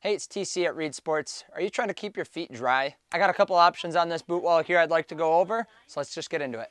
Hey, it's TC at Reed Sports. Are you trying to keep your feet dry? I got a couple options on this boot wall here I'd like to go over, so let's just get into it.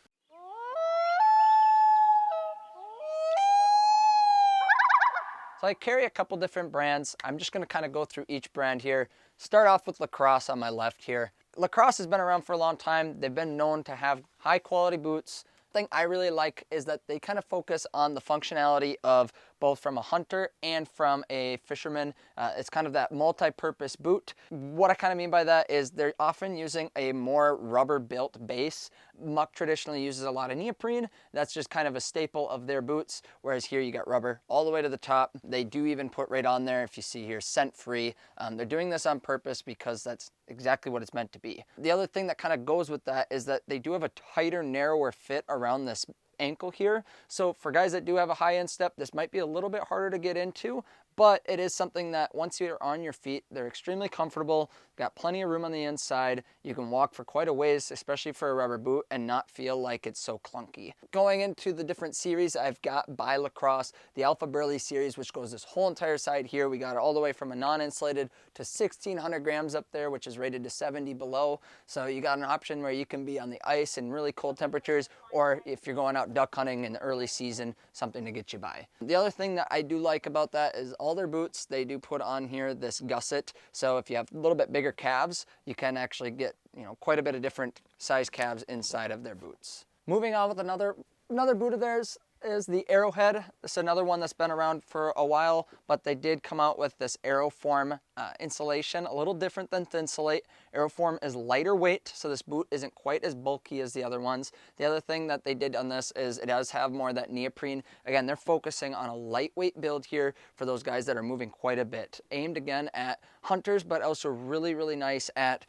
So I carry a couple different brands. I'm just gonna kind of go through each brand here. Start off with Lacrosse on my left here. Lacrosse has been around for a long time. They've been known to have high quality boots. The thing I really like is that they kind of focus on the functionality of both from a hunter and from a fisherman. It's kind of that multi-purpose boot. What I kind of mean by that is they're often using a more rubber built base. Muck traditionally uses a lot of neoprene. That's just kind of a staple of their boots, whereas here you got rubber all the way to the top. They do even put right on there, if you see here, scent free. They're doing this on purpose because that's exactly what it's meant to be. The other thing that kind of goes with that is that they do have a tighter, narrower fit around this ankle here. So for guys that do have a high end step, this might be a little bit harder to get into, but it is something that once you're on your feet, they're extremely comfortable, got plenty of room on the inside. You can walk for quite a ways, especially for a rubber boot, and not feel like it's so clunky. Going into the different series I've got by Lacrosse, the Alpha Burley series, which goes this whole entire side here. We got it all the way from a non-insulated to 1600 grams up there, which is rated to 70 below. So you got an option where you can be on the ice in really cold temperatures, or if you're going out duck hunting in the early season, something to get you by. The other thing that I do like about that is all their boots, they do put on here this gusset. So if you have a little bit bigger calves, you can actually get, quite a bit of different size calves inside of their boots. Moving on with another boot of theirs is the Arrowhead. This is another one that's been around for a while, but they did come out with this Aeroform insulation, a little different than Thinsulate. Aeroform is lighter weight, so this boot isn't quite as bulky as the other ones. The other thing that they did on this is it does have more of that neoprene. Again, they're focusing on a lightweight build here for those guys that are moving quite a bit. Aimed again at hunters, but also really, really nice at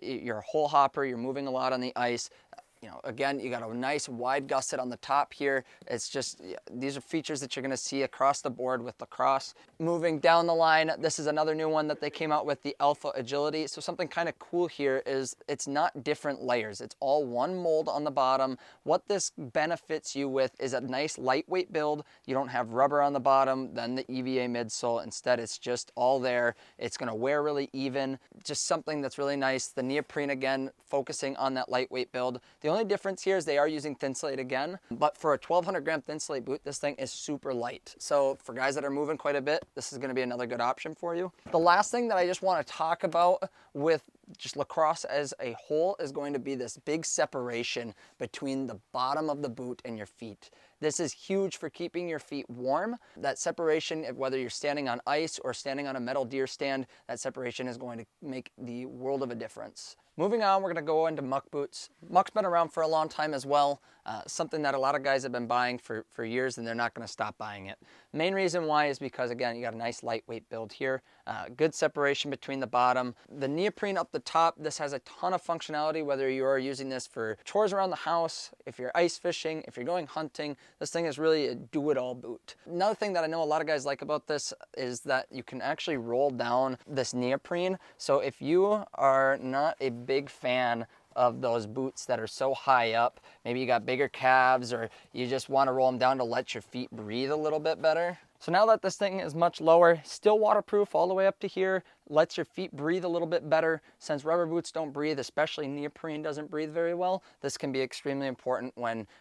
your hole hopper. You're moving a lot on the ice. Again, you got a nice wide gusset on the top here. It's just, these are features that you're gonna see across the board with Lacrosse. Moving down the line, this is another new one that they came out with, the Alpha Agility. So something kind of cool here is it's not different layers. It's all one mold on the bottom. What this benefits you with is a nice lightweight build. You don't have rubber on the bottom, then the EVA midsole. Instead, it's just all there. It's gonna wear really even. Just something that's really nice. The neoprene, again, focusing on that lightweight build. The only difference here is they are using Thinsulate again, but for a 1200 gram Thinsulate boot, this thing is super light. So for guys that are moving quite a bit, this is gonna be another good option for you. The last thing that I just wanna talk about with just Lacrosse as a whole is going to be this big separation between the bottom of the boot and your feet. This is huge for keeping your feet warm. That separation, whether you're standing on ice or standing on a metal deer stand, that separation is going to make the world of a difference. Moving on, we're gonna go into Muck boots. Muck's been around for a long time as well. Something that a lot of guys have been buying for years, and they're not gonna stop buying it. Main reason why is because, again, you got a nice lightweight build here. Good separation between the bottom. The neoprene up the top, this has a ton of functionality, whether you are using this for chores around the house, if you're ice fishing, if you're going hunting. This thing is really a do-it-all boot. Another thing that I know a lot of guys like about this is that you can actually roll down this neoprene. So if you are not a big fan of those boots that are so high up, maybe you got bigger calves or you just want to roll them down to let your feet breathe a little bit better. So now that this thing is much lower, still waterproof all the way up to here, lets your feet breathe a little bit better. Since rubber boots don't breathe, especially neoprene doesn't breathe very well, this can be extremely important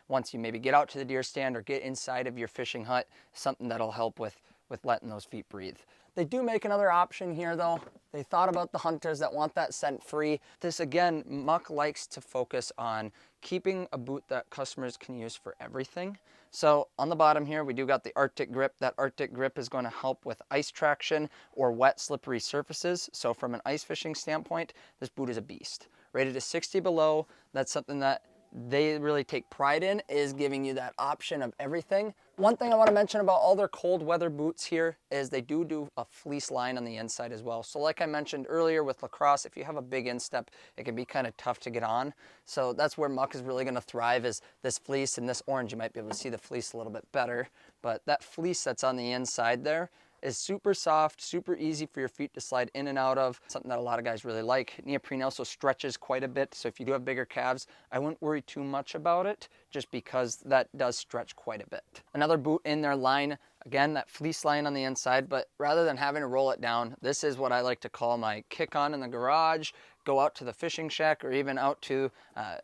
once you maybe get out to the deer stand or get inside of your fishing hut, something that'll help with letting those feet breathe. They do make another option here though. They thought about the hunters that want that scent free. This again, Muck likes to focus on keeping a boot that customers can use for everything. So on the bottom here, we do got the Arctic grip. That Arctic grip is going to help with ice traction or wet, slippery surfaces. So from an ice fishing standpoint, this boot is a beast. Rated to 60 below, that's something that they really take pride in, is giving you that option of everything. One thing I want to mention about all their cold weather boots here is they do a fleece line on the inside as well. So like I mentioned earlier with Lacrosse, if you have a big instep, it can be kind of tough to get on. So that's where Muck is really going to thrive, is this fleece. And this orange, you might be able to see the fleece a little bit better, but that fleece that's on the inside there is super soft, super easy for your feet to slide in and out of, something that a lot of guys really like. Neoprene also stretches quite a bit, so if you do have bigger calves, I wouldn't worry too much about it. just because that does stretch quite a bit. Another boot in their line, again, that fleece line on the inside, but rather than having to roll it down, this is what I like to call my kick on in the garage, go out to the fishing shack, or even out to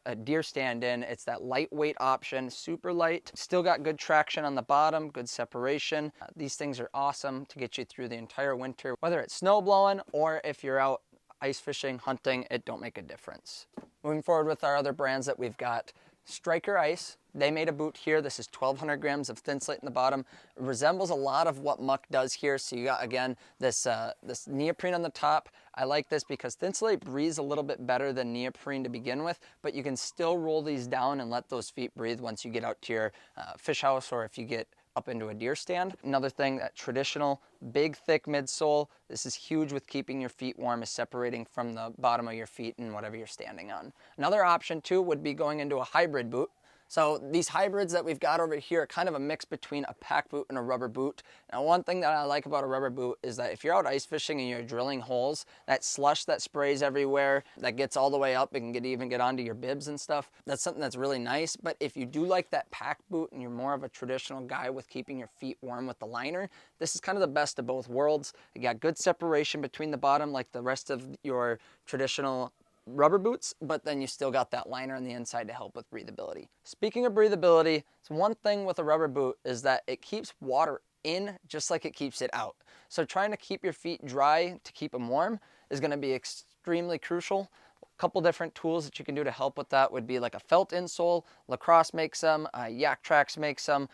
a deer stand in. It's that lightweight option, super light, still got good traction on the bottom, good separation. These things are awesome to get you through the entire winter, whether it's snow blowing or if you're out ice fishing, hunting, it don't make a difference. Moving forward with our other brands that we've got, Striker Ice. They made a boot here. This is 1,200 grams of thin slate in the bottom. It resembles a lot of what Muck does here. So you got, again, this neoprene on the top. I like this because thin slate breathes a little bit better than neoprene to begin with, but you can still roll these down and let those feet breathe once you get out to your fish house, or if you get up into a deer stand. Another thing, that traditional big thick midsole. This is huge with keeping your feet warm, is separating from the bottom of your feet and whatever you're standing on. Another option too would be going into a hybrid boot. So these hybrids that we've got over here are kind of a mix between a pack boot and a rubber boot. Now, one thing that I like about a rubber boot is that if you're out ice fishing and you're drilling holes, that slush that sprays everywhere, that gets all the way up and can even get onto your bibs and stuff, that's something that's really nice. But if you do like that pack boot and you're more of a traditional guy with keeping your feet warm with the liner, this is kind of the best of both worlds. You got good separation between the bottom like the rest of your traditional rubber boots, but then you still got that liner on the inside to help with breathability. Speaking of breathability, it's one thing with a rubber boot is that it keeps water in just like it keeps it out. So trying to keep your feet dry to keep them warm is going to be extremely crucial. A couple different tools that you can do to help with that would be like a felt insole. Lacrosse makes some, Yak Trax makes some.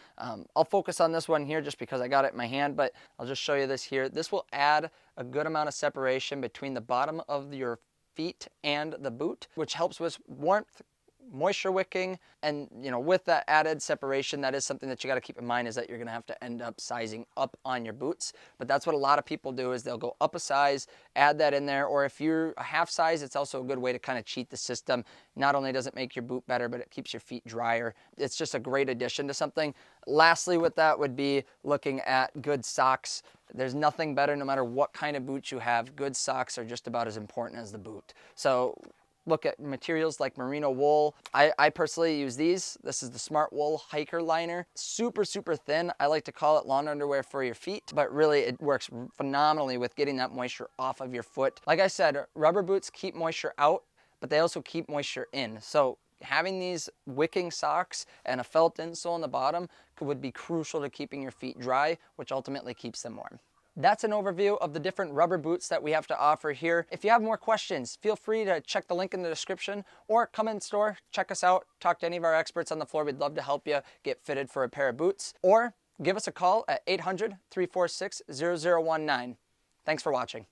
I'll focus on this one here just because I got it in my hand, but I'll just show you this here. This will add a good amount of separation between the bottom of your feet and the boot, which helps with warmth, moisture wicking, and with that added separation, that is something that you got to keep in mind, is that you're going to have to end up sizing up on your boots. But that's what a lot of people do, is they'll go up a size, add that in there, or if you're a half size, it's also a good way to kind of cheat the system. Not only does it make your boot better, but it keeps your feet drier. It's just a great addition to something. Lastly with that would be looking at good socks. There's nothing better, no matter what kind of boots you have, good socks are just about as important as the boot. So look at materials like merino wool. I personally use these. This is the Smart Wool Hiker Liner. Super, super thin. I like to call it lawn underwear for your feet, but really it works phenomenally with getting that moisture off of your foot. Like I said, rubber boots keep moisture out, but they also keep moisture in. So having these wicking socks and a felt insole on the bottom would be crucial to keeping your feet dry, which ultimately keeps them warm. That's an overview of the different rubber boots that we have to offer here. If you have more questions, feel free to check the link in the description or come in store, check us out, talk to any of our experts on the floor. We'd love to help you get fitted for a pair of boots, or give us a call at 800-346-0019. Thanks for watching.